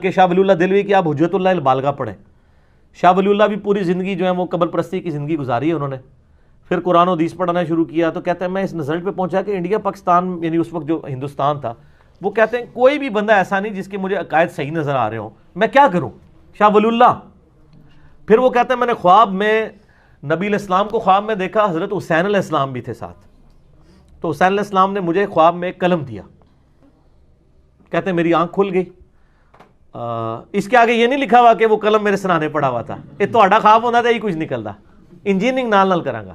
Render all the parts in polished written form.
کہ شاہ ولی اللہ دہلوی کی آپ حجت اللہ البالغہ پڑھیں. شاہ ولی اللہ بھی پوری زندگی جو ہے وہ قبر پرستی کی زندگی گزاری ہے انہوں نے. پھر قرآن و حدیث پڑھنا شروع کیا تو کہتے ہیں میں اس نزلٹ پہ پہنچا کہ انڈیا پاکستان یعنی اس وقت جو ہندوستان تھا وہ کہتے ہیں کوئی بھی بندہ ایسا نہیں جس کے مجھے عقائد صحیح نظر آ رہے ہوں, میں کیا کروں. شاہ ولی اللہ. پھر وہ کہتے ہیں میں نے خواب میں نبی علیہ السلام کو خواب میں دیکھا, حضرت حسین علیہ السلام بھی تھے ساتھ. تو حسین علیہ السلام نے مجھے خواب میں ایک قلم دیا. کہتے ہیں میری آنکھ کھل گئی. اس کے آگے یہ نہیں لکھا ہوا کہ وہ قلم میرے سرانے پڑا ہوا تھا, یہ تہاڈا خواب ہونا تھا, یہ کچھ نکلدا انجینئرنگ نال کراں گا.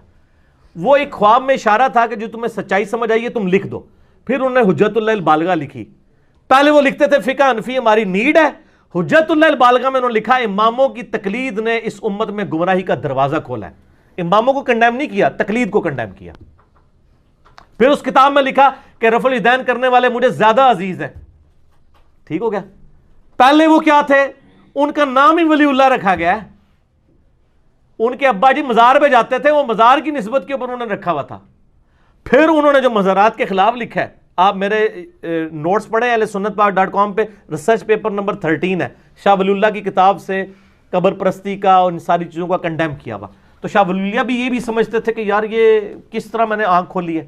وہ ایک خواب میں اشارہ تھا کہ جو تمہیں سچائی سمجھ آئی ہے تم لکھ دو. پھر انہوں نے حجت اللہ البالغہ لکھی. پہلے وہ لکھتے تھے فقہ حنفی ہماری نیڈ ہے. حجت اللہ البالغہ میں انہوں نے لکھا اماموں کی تقلید نے اس امت میں گمراہی کا دروازہ کھولا ہے. اماموں کو کنڈیم نہیں کیا, تقلید کو کنڈیم کیا. پھر اس کتاب میں لکھا کہ رفع الیدین کرنے والے مجھے زیادہ عزیز ہیں. ٹھیک ہو گیا. پہلے وہ کیا تھے, ان کا نام ہی ولی اللہ رکھا گیا ہے. ان کے ابا جی مزار پہ جاتے تھے, وہ مزار کی نسبت کے اوپر انہوں نے رکھا ہوا تھا. پھر انہوں نے جو مزارات کے خلاف لکھا ہے, آپ میرے نوٹس پڑھیں اہل سنت پاک .com پہ, ریسرچ پیپر نمبر 13 ہے, شاہ ولی اللہ کی کتاب سے قبر پرستی کا اور ان ساری چیزوں کا کنڈیم کیا ہوا. تو شاہ ولی اللہ بھی یہ بھی سمجھتے تھے کہ یار یہ کس طرح میں نے آنکھ کھولی ہے.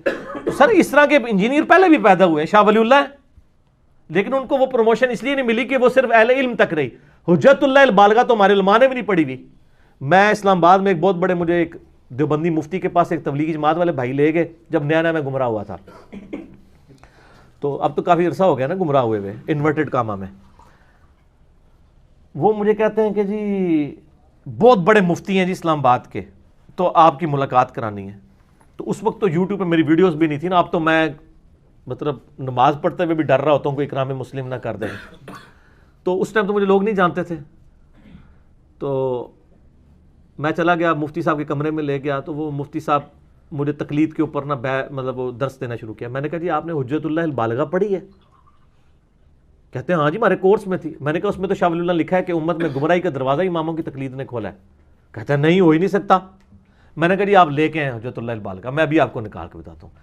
سر اس طرح کے انجینئر پہلے بھی پیدا ہوئے ہیں, شاہ ولی اللہ ہیں, لیکن ان کو وہ پروموشن اس لیے نہیں ملی کہ وہ صرف اہل علم تک رہی. حجت اللہ البالغہ تو ہمارے علماء نے بھی نہیں پڑھی ہوئی. میں اسلام آباد میں ایک بہت بڑے مجھے ایک دیوبندی مفتی کے پاس ایک تبلیغی جماعت والے بھائی لے گئے جب نیا نیا میں گمراہ ہوا تھا. تو اب تو کافی عرصہ ہو گیا نا گمراہ ہوئے ہوئے, انورٹڈ کاما میں. وہ مجھے کہتے ہیں کہ جی بہت بڑے مفتی ہیں جی اسلام آباد کے, تو آپ کی ملاقات کرانی ہے. تو اس وقت تو یوٹیوب پہ میری ویڈیوز بھی نہیں تھی نا. اب تو میں مطلب نماز پڑھتے ہوئے بھی ڈر رہا ہوتا ہوں کوئی اکرام مسلم نہ کر دیں. تو اس ٹائم تو مجھے لوگ نہیں جانتے تھے. تو میں چلا گیا مفتی صاحب کے کمرے میں لے گیا. تو وہ مفتی صاحب مجھے تقلید کے اوپر نا مطلب وہ درس دینا شروع کیا. میں نے کہا جی آپ نے حجت اللہ البالغہ پڑھی ہے؟ کہتے ہیں ہاں جی ہمارے کورس میں تھی. میں نے کہا اس میں تو شاہ ولی اللہ لکھا ہے کہ امت میں گمراہی کا دروازہ اماموں کی تقلید نے کھولا ہے. کہتے ہیں نہیں ہو ہی نہیں سکتا. میں نے کہا جی آپ لے کے ہیں حجت اللہ البالغہ, میں ابھی آپ کو نکال کے بتاتا ہوں.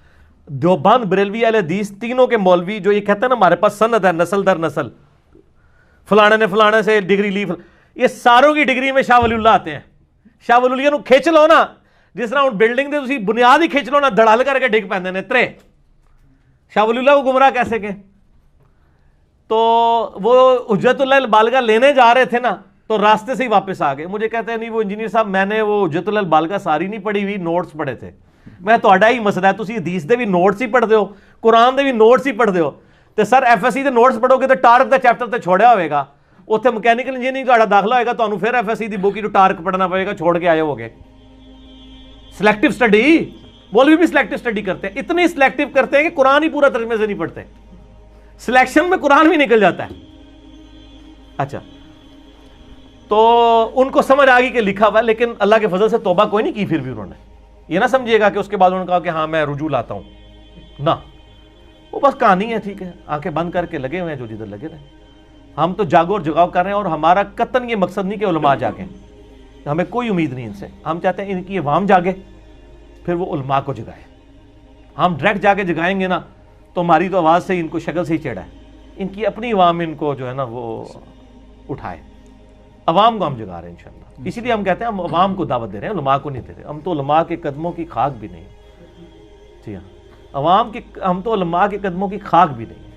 دیوبند, بریلوی, اہل حدیث تینوں کے مولوی جو یہ کہتے ہیں نا ہمارے پاس سند ہے نسل در نسل, فلانے نے فلانے سے ڈگری لی, یہ ساروں کی ڈگری میں شاہ ولی اللہ آتے ہیں. شاہ ولی اللہ نو کھچ لو نا جس طرح بلڈنگ دے تسی بنیاد ہی کھچ لو نا دھڑل کر کے ڈگ پیندے نے ترے. شاہ ولی اللہ کو گمراہ کیسے کہ. تو وہ حجت اللہ البالغہ لینے جا رہے تھے نا تو راستے سے ہی واپس آ گئے. مجھے کہتے ہیں نہیں وہ انجینئر صاحب میں نے وہ حجت اللہ البالغہ ساری نہیں پڑھی ہوئی, نوٹس پڑھے تھے. میں تہاڈا ہی مسئلہ ہے, تسی حدیث دے بھی نوٹس ہی پڑھتے ہو, قرآن دے بھی نوٹس ہی پڑھتے ہو. تو سر ایف ایس سی دے نوٹس پڑھو گے تو ٹارک دا چیپٹر تے چھوڑیا ہوئے گا, اتنے مکینیکل انجینئرنگ تہاڈا داخلہ ہوئے گا, تانوں پھر ایف ایس سی دی بک ہی ٹارک پڑھنا پڑے گا, چھوڑ کے آئے ہوگے. سلیکٹیو سٹڈی, مولوی بھی سلیکٹیو سٹڈی کرتے ہیں, اتنی سلیکٹیو کرتے ہیں کہ قرآن ہی پورا ترجمے سے نہیں پڑھتے. سلیکشن میں قرآن بھی نکل جاتا ہے. اچھا تو ان کو سمجھ آ گئی کہ لکھا ہوا ہے, لیکن اللہ کے فضل سے توبہ کوئی نہیں کی. پھر بھی انہوں نے یہ نہ سمجھیے گا کہ اس کے بعد انہوں نے کہا کہ ہاں میں رجوع لاتا ہوں, نہ, وہ بس کہانی ہے. ٹھیک ہے, آنکھیں بند کر کے لگے ہوئے ہیں جو جدھر لگے رہے. ہم تو جاگو اور جگاؤ کر رہے ہیں, اور ہمارا قطعاً یہ مقصد نہیں کہ علماء جاگیں, ہمیں کوئی امید نہیں ان سے. ہم چاہتے ہیں ان کی عوام جاگے, پھر وہ علماء کو جگائے. ہم ڈائریکٹ جا کے جگائیں گے نا تو ہماری تو آواز سے ان کو شکل سے ہی چڑھا ہے. ان کی اپنی عوام ان کو جو ہے نا وہ اٹھائے. عوام کو ہم جگا رہے ہیں انشاءاللہ. اسی لیے ہم کہتے ہیں ہم عوام کو دعوت دے رہے ہیں, علماء کو نہیں دے رہے. ہم تو علماء کے قدموں کی خاک بھی نہیں. جی ہاں, عوام کی, ہم تو علماء کے قدموں کی خاک بھی نہیں.